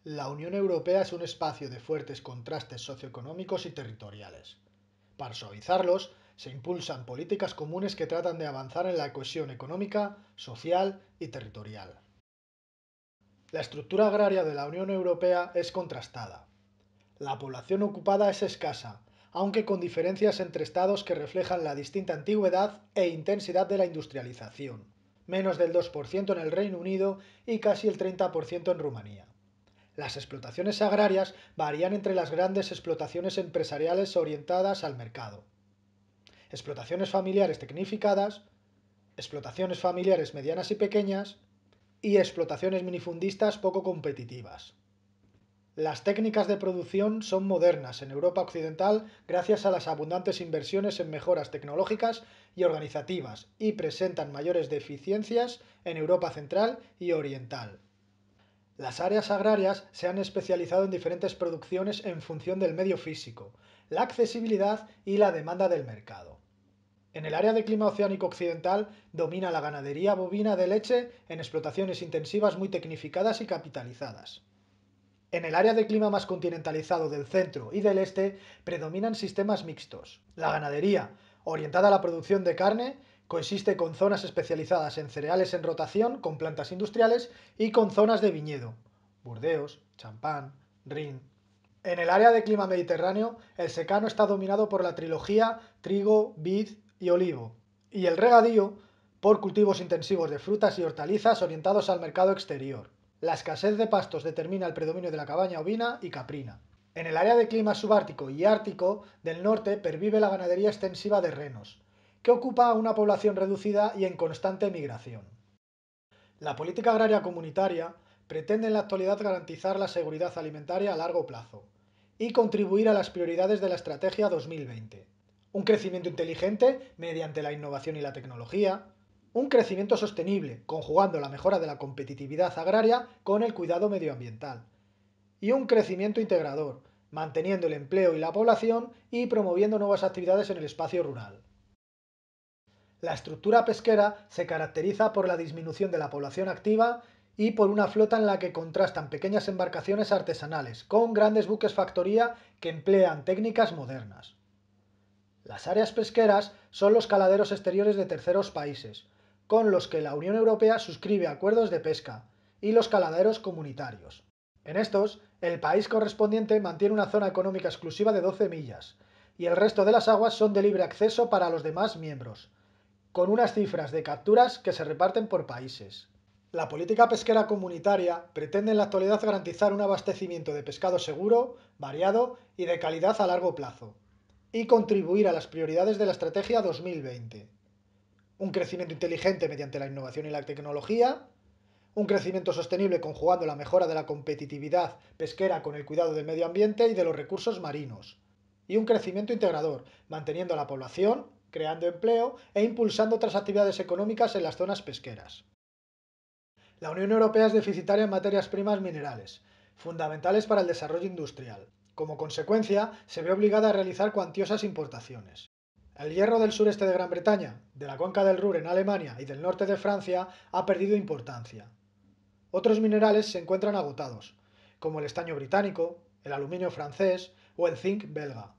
La Unión Europea es un espacio de fuertes contrastes socioeconómicos y territoriales. Para suavizarlos, se impulsan políticas comunes que tratan de avanzar en la cohesión económica, social y territorial. La estructura agraria de la Unión Europea es contrastada. La población ocupada es escasa, aunque con diferencias entre estados que reflejan la distinta antigüedad e intensidad de la industrialización, menos del 2% en el Reino Unido y casi el 30% en Rumanía. Las explotaciones agrarias varían entre las grandes explotaciones empresariales orientadas al mercado, explotaciones familiares tecnificadas, explotaciones familiares medianas y pequeñas y explotaciones minifundistas poco competitivas. Las técnicas de producción son modernas en Europa Occidental gracias a las abundantes inversiones en mejoras tecnológicas y organizativas y presentan mayores deficiencias en Europa Central y Oriental. Las áreas agrarias se han especializado en diferentes producciones en función del medio físico, la accesibilidad y la demanda del mercado. En el área de clima oceánico occidental domina la ganadería bovina de leche en explotaciones intensivas muy tecnificadas y capitalizadas. En el área de clima más continentalizado del centro y del este predominan sistemas mixtos. La ganadería, orientada a la producción de carne, coexiste con zonas especializadas en cereales en rotación, con plantas industriales y con zonas de viñedo, Burdeos, Champán, Rin. En el área de clima mediterráneo, el secano está dominado por la trilogía trigo, vid y olivo, y el regadío por cultivos intensivos de frutas y hortalizas orientados al mercado exterior. La escasez de pastos determina el predominio de la cabaña ovina y caprina. En el área de clima subártico y ártico del norte pervive la ganadería extensiva de renos, que ocupa una población reducida y en constante migración. La política agraria comunitaria pretende en la actualidad garantizar la seguridad alimentaria a largo plazo y contribuir a las prioridades de la Estrategia 2020. Un crecimiento inteligente mediante la innovación y la tecnología, un crecimiento sostenible, conjugando la mejora de la competitividad agraria con el cuidado medioambiental, y un crecimiento integrador, manteniendo el empleo y la población y promoviendo nuevas actividades en el espacio rural. La estructura pesquera se caracteriza por la disminución de la población activa y por una flota en la que contrastan pequeñas embarcaciones artesanales con grandes buques factoría que emplean técnicas modernas. Las áreas pesqueras son los caladeros exteriores de terceros países, con los que la Unión Europea suscribe acuerdos de pesca, y los caladeros comunitarios. En estos, el país correspondiente mantiene una zona económica exclusiva de 12 millas, y el resto de las aguas son de libre acceso para los demás miembros, con unas cifras de capturas que se reparten por países. La política pesquera comunitaria pretende en la actualidad garantizar un abastecimiento de pescado seguro, variado y de calidad a largo plazo, y contribuir a las prioridades de la Estrategia 2020. Un crecimiento inteligente mediante la innovación y la tecnología, un crecimiento sostenible conjugando la mejora de la competitividad pesquera con el cuidado del medio ambiente y de los recursos marinos, y un crecimiento integrador, manteniendo a la población, creando empleo e impulsando otras actividades económicas en las zonas pesqueras. La Unión Europea es deficitaria en materias primas minerales, fundamentales para el desarrollo industrial. Como consecuencia, se ve obligada a realizar cuantiosas importaciones. El hierro del sureste de Gran Bretaña, de la cuenca del Ruhr en Alemania y del norte de Francia ha perdido importancia. Otros minerales se encuentran agotados, como el estaño británico, el aluminio francés o el zinc belga.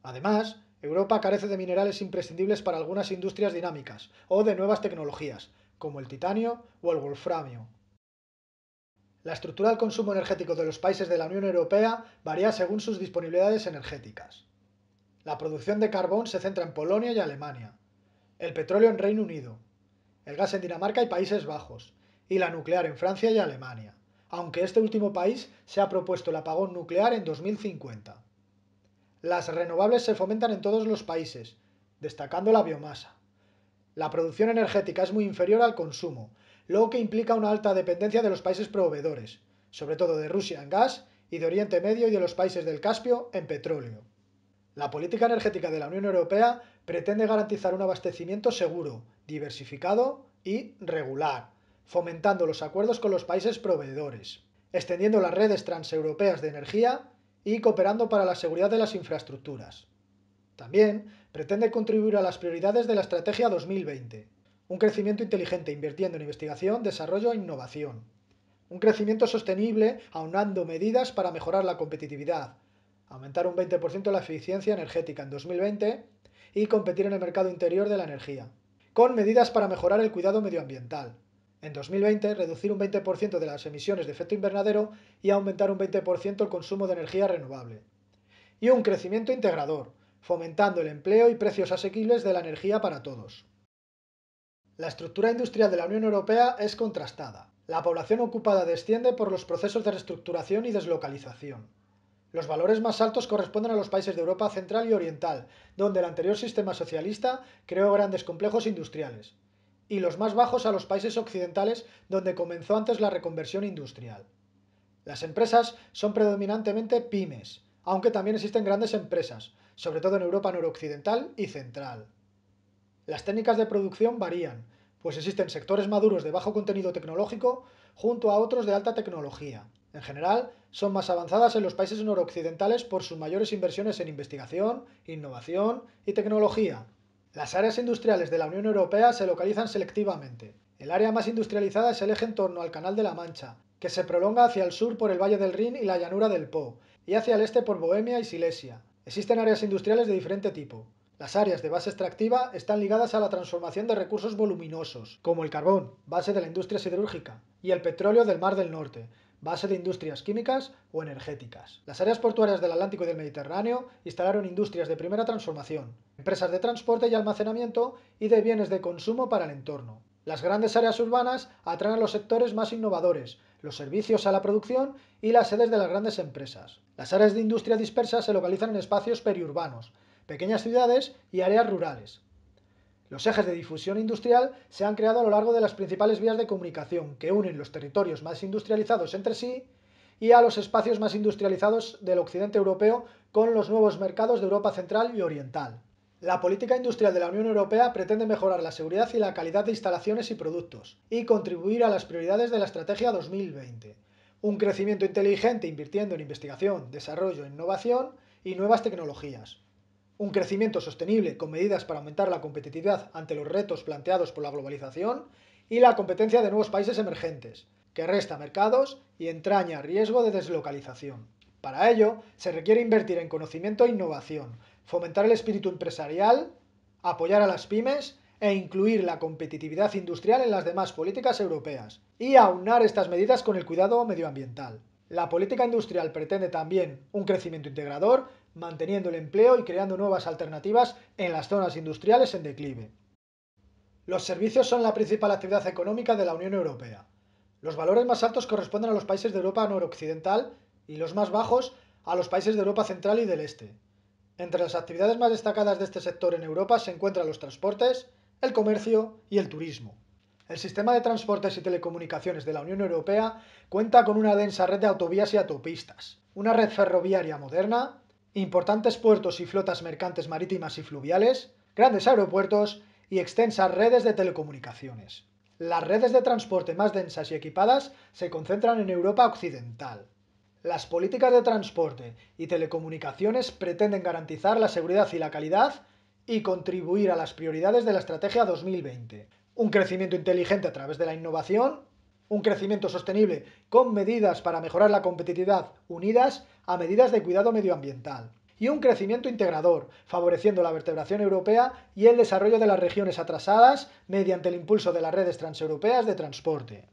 Además, Europa carece de minerales imprescindibles para algunas industrias dinámicas o de nuevas tecnologías, como el titanio o el wolframio. La estructura del consumo energético de los países de la Unión Europea varía según sus disponibilidades energéticas. La producción de carbón se centra en Polonia y Alemania, el petróleo en Reino Unido, el gas en Dinamarca y Países Bajos, y la nuclear en Francia y Alemania, aunque este último país se ha propuesto el apagón nuclear en 2050. Las renovables se fomentan en todos los países, destacando la biomasa. La producción energética es muy inferior al consumo, lo que implica una alta dependencia de los países proveedores, sobre todo de Rusia en gas y de Oriente Medio y de los países del Caspio en petróleo. La política energética de la Unión Europea pretende garantizar un abastecimiento seguro, diversificado y regular, fomentando los acuerdos con los países proveedores, extendiendo las redes transeuropeas de energía y cooperando para la seguridad de las infraestructuras. También pretende contribuir a las prioridades de la Estrategia 2020, un crecimiento inteligente invirtiendo en investigación, desarrollo e innovación, Un crecimiento sostenible aunando medidas para mejorar la competitividad, aumentar un 20% la eficiencia energética en 2020 y competir en el mercado interior de la energía, con medidas para mejorar el cuidado medioambiental. En 2020, reducir un 20% de las emisiones de efecto invernadero y aumentar un 20% el consumo de energía renovable. Y un crecimiento integrador, fomentando el empleo y precios asequibles de la energía para todos. La estructura industrial de la Unión Europea es contrastada. La población ocupada desciende por los procesos de reestructuración y deslocalización. Los valores más altos corresponden a los países de Europa Central y Oriental, donde el anterior sistema socialista creó grandes complejos industriales, y los más bajos a los países occidentales, donde comenzó antes la reconversión industrial. Las empresas son predominantemente pymes, aunque también existen grandes empresas, sobre todo en Europa noroccidental y central. Las técnicas de producción varían, pues existen sectores maduros de bajo contenido tecnológico junto a otros de alta tecnología. En general, son más avanzadas en los países noroccidentales por sus mayores inversiones en investigación, innovación y tecnología. Las áreas industriales de la Unión Europea se localizan selectivamente. El área más industrializada es el eje en torno al Canal de la Mancha, que se prolonga hacia el sur por el Valle del Rin y la llanura del Po, y hacia el este por Bohemia y Silesia. Existen áreas industriales de diferente tipo. Las áreas de base extractiva están ligadas a la transformación de recursos voluminosos, como el carbón, base de la industria siderúrgica, y el petróleo del Mar del Norte, base de industrias químicas o energéticas. Las áreas portuarias del Atlántico y del Mediterráneo instalaron industrias de primera transformación, empresas de transporte y almacenamiento y de bienes de consumo para el entorno. Las grandes áreas urbanas atraen a los sectores más innovadores, los servicios a la producción y las sedes de las grandes empresas. Las áreas de industria dispersas se localizan en espacios periurbanos, pequeñas ciudades y áreas rurales. Los ejes de difusión industrial se han creado a lo largo de las principales vías de comunicación que unen los territorios más industrializados entre sí y a los espacios más industrializados del occidente europeo con los nuevos mercados de Europa Central y Oriental. La política industrial de la Unión Europea pretende mejorar la seguridad y la calidad de instalaciones y productos y contribuir a las prioridades de la Estrategia 2020. Un crecimiento inteligente invirtiendo en investigación, desarrollo, innovación y nuevas tecnologías. Un crecimiento sostenible con medidas para aumentar la competitividad ante los retos planteados por la globalización y la competencia de nuevos países emergentes, que resta mercados y entraña riesgo de deslocalización. Para ello, se requiere invertir en conocimiento e innovación, fomentar el espíritu empresarial, apoyar a las pymes e incluir la competitividad industrial en las demás políticas europeas, y aunar estas medidas con el cuidado medioambiental. La política industrial pretende también un crecimiento integrador, manteniendo el empleo y creando nuevas alternativas en las zonas industriales en declive. Los servicios son la principal actividad económica de la Unión Europea. Los valores más altos corresponden a los países de Europa noroccidental y los más bajos a los países de Europa Central y del Este. Entre las actividades más destacadas de este sector en Europa se encuentran los transportes, el comercio y el turismo. El sistema de transportes y telecomunicaciones de la Unión Europea cuenta con una densa red de autovías y autopistas, una red ferroviaria moderna, importantes puertos y flotas mercantes marítimas y fluviales, grandes aeropuertos y extensas redes de telecomunicaciones. Las redes de transporte más densas y equipadas se concentran en Europa Occidental. Las políticas de transporte y telecomunicaciones pretenden garantizar la seguridad y la calidad y contribuir a las prioridades de la Estrategia 2020. Un crecimiento inteligente a través de la innovación, un crecimiento sostenible con medidas para mejorar la competitividad unidas a medidas de cuidado medioambiental, y un crecimiento integrador, favoreciendo la vertebración europea y el desarrollo de las regiones atrasadas mediante el impulso de las redes transeuropeas de transporte.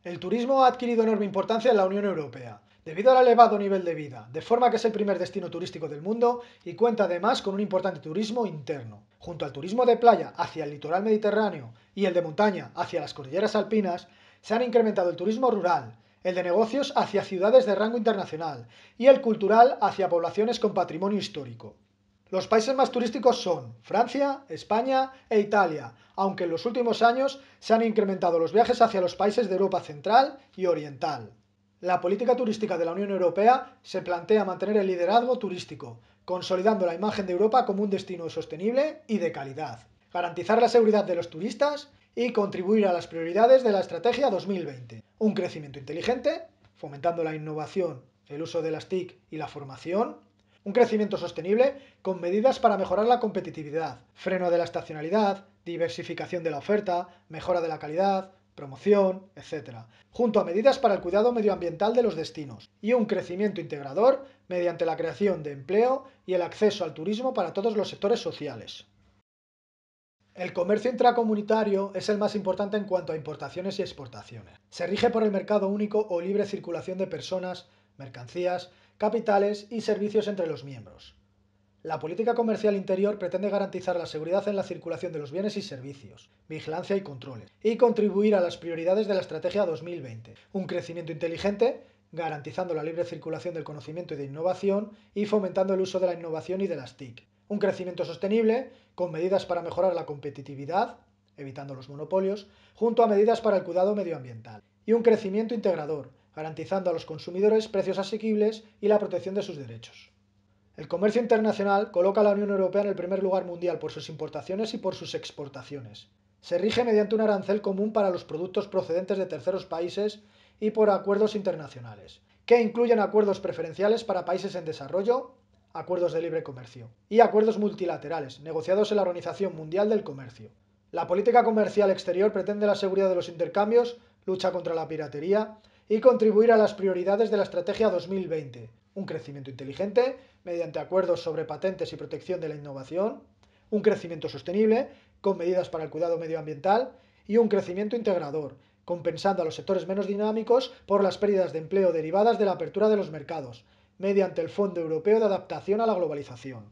El turismo ha adquirido enorme importancia en la Unión Europea, debido al elevado nivel de vida, de forma que es el primer destino turístico del mundo y cuenta además con un importante turismo interno. Junto al turismo de playa hacia el litoral mediterráneo y el de montaña hacia las cordilleras alpinas, se han incrementado el turismo rural, el de negocios hacia ciudades de rango internacional y el cultural hacia poblaciones con patrimonio histórico. Los países más turísticos son Francia, España e Italia, aunque en los últimos años se han incrementado los viajes hacia los países de Europa Central y Oriental. La política turística de la Unión Europea se plantea mantener el liderazgo turístico, consolidando la imagen de Europa como un destino sostenible y de calidad, garantizar la seguridad de los turistas y contribuir a las prioridades de la Estrategia 2020. Un crecimiento inteligente, fomentando la innovación, el uso de las TIC y la formación. Un crecimiento sostenible con medidas para mejorar la competitividad, freno de la estacionalidad, diversificación de la oferta, mejora de la calidad, promoción, etc., junto a medidas para el cuidado medioambiental de los destinos y un crecimiento integrador mediante la creación de empleo y el acceso al turismo para todos los sectores sociales. El comercio intracomunitario es el más importante en cuanto a importaciones y exportaciones. Se rige por el mercado único o libre circulación de personas, mercancías, capitales y servicios entre los miembros. La política comercial interior pretende garantizar la seguridad en la circulación de los bienes y servicios, vigilancia y controles, y contribuir a las prioridades de la Estrategia 2020, un crecimiento inteligente, garantizando la libre circulación del conocimiento y de innovación y fomentando el uso de la innovación y de las TIC, un crecimiento sostenible, con medidas para mejorar la competitividad, evitando los monopolios, junto a medidas para el cuidado medioambiental, y un crecimiento integrador, garantizando a los consumidores precios asequibles y la protección de sus derechos. El comercio internacional coloca a la Unión Europea en el primer lugar mundial por sus importaciones y por sus exportaciones. Se rige mediante un arancel común para los productos procedentes de terceros países y por acuerdos internacionales, que incluyen acuerdos preferenciales para países en desarrollo, acuerdos de libre comercio, y acuerdos multilaterales, negociados en la Organización Mundial del Comercio. La política comercial exterior pretende la seguridad de los intercambios, lucha contra la piratería y contribuir a las prioridades de la Estrategia 2020, un crecimiento inteligente mediante acuerdos sobre patentes y protección de la innovación, un crecimiento sostenible con medidas para el cuidado medioambiental y un crecimiento integrador, compensando a los sectores menos dinámicos por las pérdidas de empleo derivadas de la apertura de los mercados, mediante el Fondo Europeo de Adaptación a la Globalización.